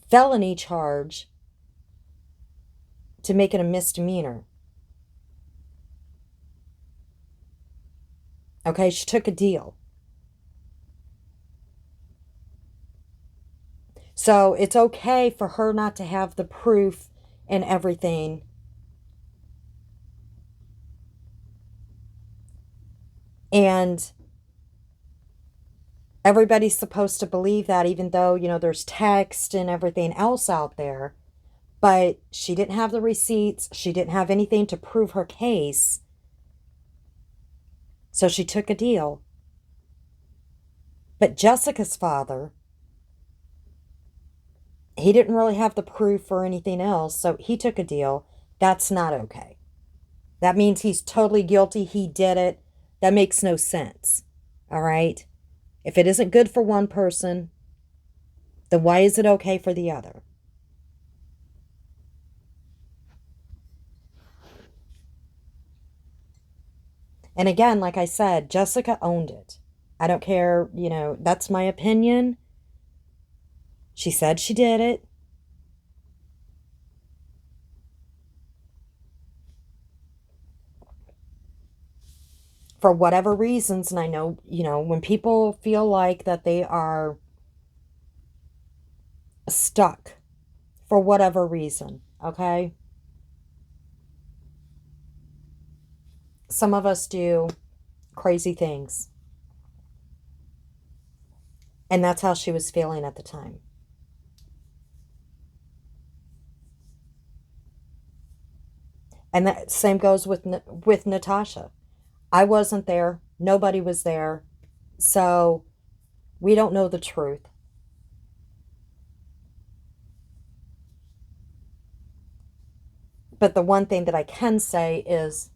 [SPEAKER 1] felony charge to make it a misdemeanor. Okay, she took a deal. So it's okay for her not to have the proof and everything. And everybody's supposed to believe that, even though, you know, there's text and everything else out there. But she didn't have the receipts. She didn't have anything to prove her case. So she took a deal. But Jessica's father, he didn't really have the proof or anything else, so he took a deal. That's not okay. That means he's totally guilty. He did it. That makes no sense. All right? If it isn't good for one person, then why is it okay for the other? And again, like I said, Jessica owned it. I don't care, you know, that's my opinion. She said she did it. for whatever reasons, and I know, when people feel like that they are stuck for whatever reason, okay? Some of us do crazy things. And that's how she was feeling at the time. And that same goes with Natasha. I wasn't there. Nobody was there. So we don't know the truth. But the one thing that I can say is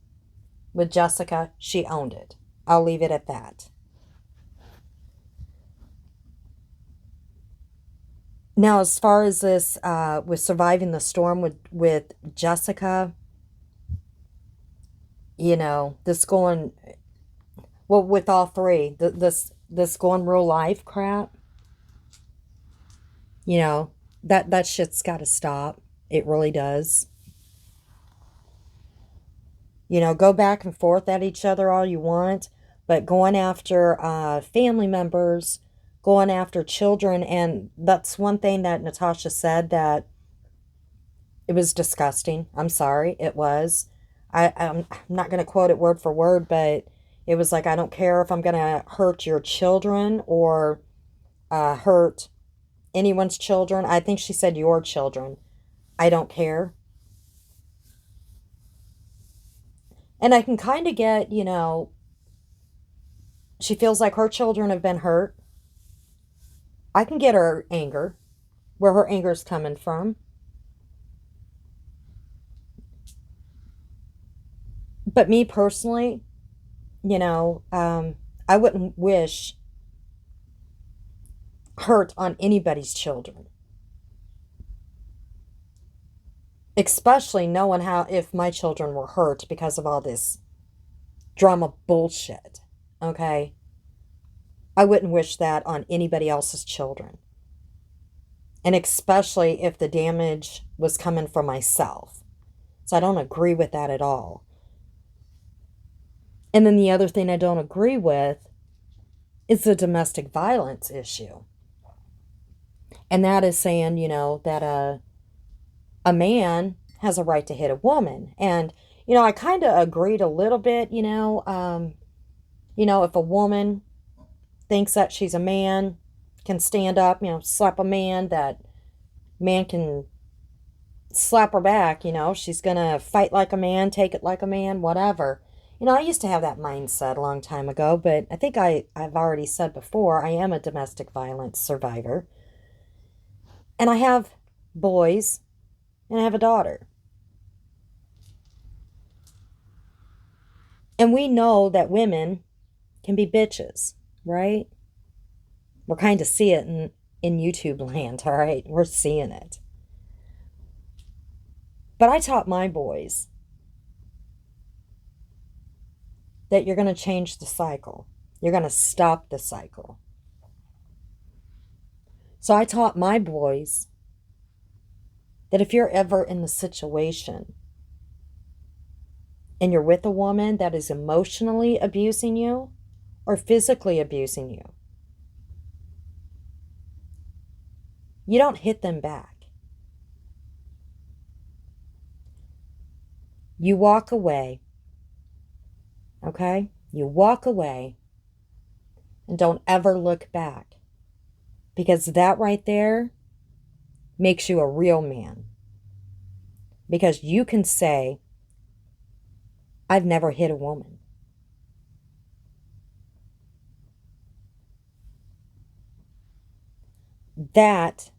[SPEAKER 1] with Jessica, she owned it. I'll leave it at that. Now, as far as this with surviving the storm with Jessica, this going, well, with all three, this going real life crap, that shit's got to stop. It really does. Go back and forth at each other all you want, but going after family members, going after children, and that's one thing that Natasha said, that it was disgusting. I'm sorry, it was. I'm not going to quote it word for word, but it was like, I don't care if I'm going to hurt your children or hurt anyone's children. I think she said your children. I don't care. And I can kind of get, she feels like her children have been hurt. I can get her anger, where her anger is coming from. But me personally, I wouldn't wish hurt on anybody's children. Especially knowing if my children were hurt because of all this drama bullshit. Okay? I wouldn't wish that on anybody else's children. And especially if the damage was coming from myself. So I don't agree with that at all. And then the other thing I don't agree with is the domestic violence issue. And that is saying, that a man has a right to hit a woman. And, I kind of agreed a little bit, if a woman thinks that she's a man, can stand up, slap a man, that man can slap her back, she's going to fight like a man, take it like a man, whatever. I used to have that mindset a long time ago, but I think I've already said before, I am a domestic violence survivor. And I have boys, and I have a daughter. And we know that women can be bitches, right? We're kind of see it in YouTube land, all right? We're seeing it. But I taught my boys that you're going to change the cycle. You're going to stop the cycle. So I taught my boys that if you're ever in the situation and you're with a woman that is emotionally abusing you or physically abusing you, you don't hit them back. You walk away, okay? You walk away and don't ever look back, because that right there makes you a real man. Because you can say, I've never hit a woman. That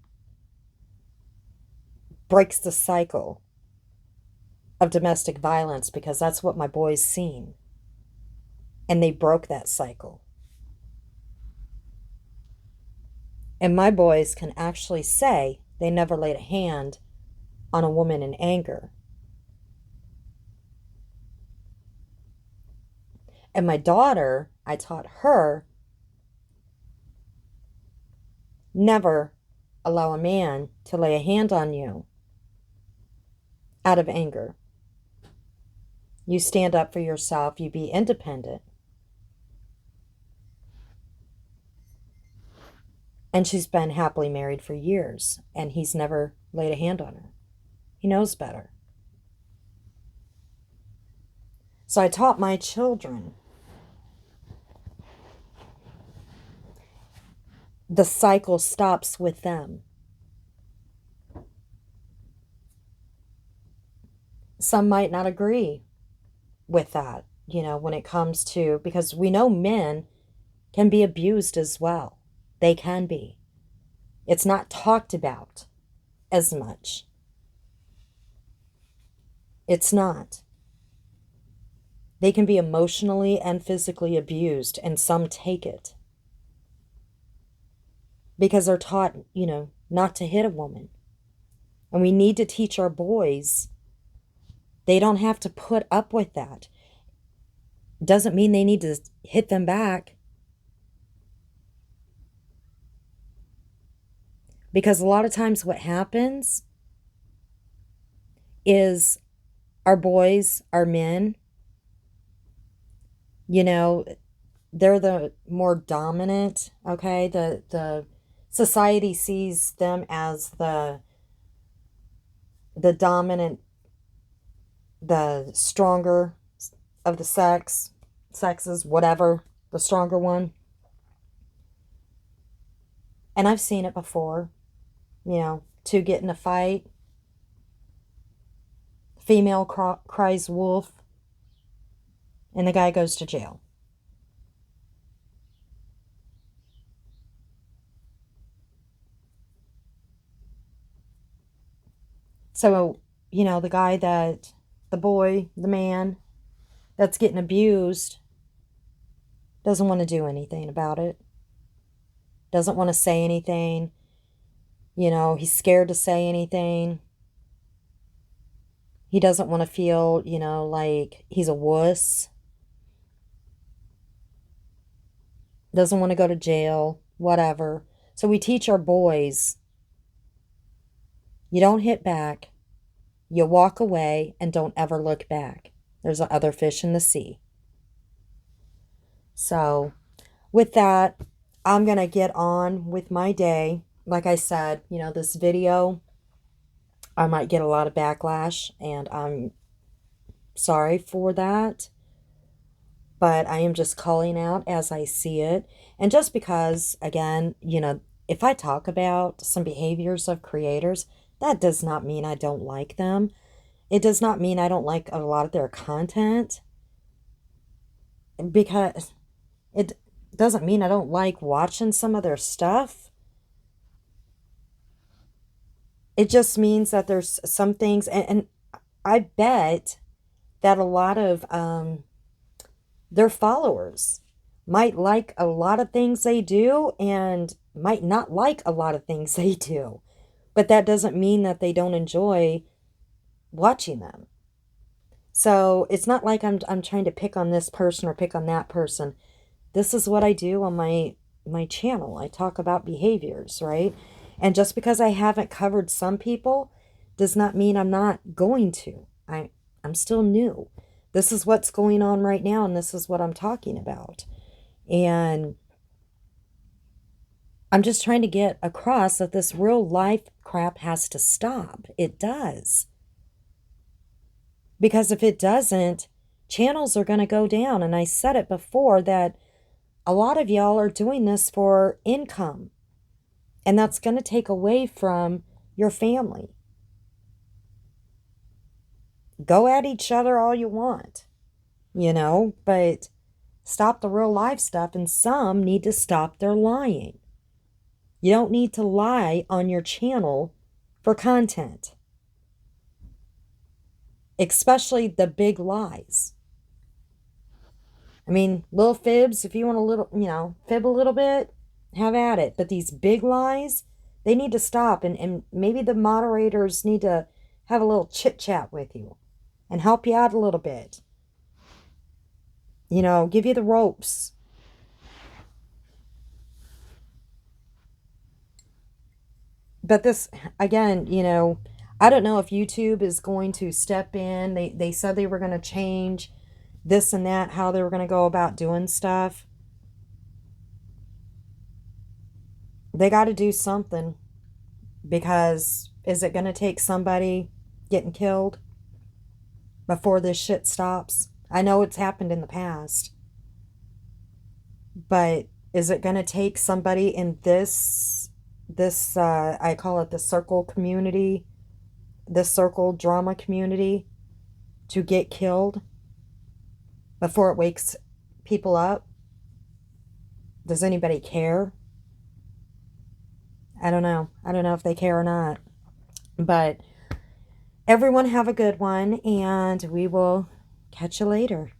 [SPEAKER 1] breaks the cycle of domestic violence, because that's what my boys seen. And they broke that cycle. And my boys can actually say they never laid a hand on a woman in anger. And my daughter, I taught her, never allow a man to lay a hand on you out of anger. You stand up for yourself, you be independent. And she's been happily married for years, and he's never laid a hand on her. He knows better. So I taught my children the cycle stops with them. Some might not agree with that, when it comes to, because we know men can be abused as well. They can be. It's not talked about as much. It's not. They can be emotionally and physically abused, and some take it because they're taught, not to hit a woman. And we need to teach our boys they don't have to put up with that. Doesn't mean they need to hit them back. Because a lot of times what happens is our boys, our men, they're the more dominant, okay? The society sees them as the dominant, the stronger of the sexes, whatever, the stronger one. And I've seen it before, two get in a fight, female cries wolf, and the guy goes to jail. So, the boy, the man that's getting abused doesn't want to do anything about it. Doesn't want to say anything. He's scared to say anything. He doesn't want to feel, like he's a wuss. Doesn't want to go to jail, whatever. So we teach our boys, you don't hit back. You walk away and don't ever look back. There's other fish in the sea. So with that, I'm going to get on with my day. Like I said, this video, I might get a lot of backlash, and I'm sorry for that. But I am just calling out as I see it. And just because, again, if I talk about some behaviors of creators, that does not mean I don't like them. It does not mean I don't like a lot of their content. Because it doesn't mean I don't like watching some of their stuff. It just means that there's some things, and I bet that a lot of their followers might like a lot of things they do and might not like a lot of things they do. But that doesn't mean that they don't enjoy watching them. So it's not like I'm trying to pick on this person or pick on that person. This is what I do on my channel. I talk about behaviors, right? And just because I haven't covered some people does not mean I'm not going to. I'm still new. This is what's going on right now, and this is what I'm talking about. And I'm just trying to get across that this real life crap has to stop. It does. Because if it doesn't, channels are going to go down. And I said it before that a lot of y'all are doing this for income. And that's going to take away from your family. Go at each other all you want, but stop the real life stuff. And some need to stop their lying. You don't need to lie on your channel for content. Especially the big lies. I mean, little fibs, if you want a little, fib a little bit, have at it. But these big lies, they need to stop. And maybe the moderators need to have a little chit chat with you and help you out a little bit. Give you the ropes. But this, again, I don't know if YouTube is going to step in. They said they were going to change this and that, how they were going to go about doing stuff. They got to do something, because is it going to take somebody getting killed before this shit stops? I know it's happened in the past, but is it going to take somebody in this I call it the circle community, the circle drama community, to get killed before it wakes people up? Does anybody care? I don't know. I don't know if they care or not. But everyone have a good one, and we will catch you later.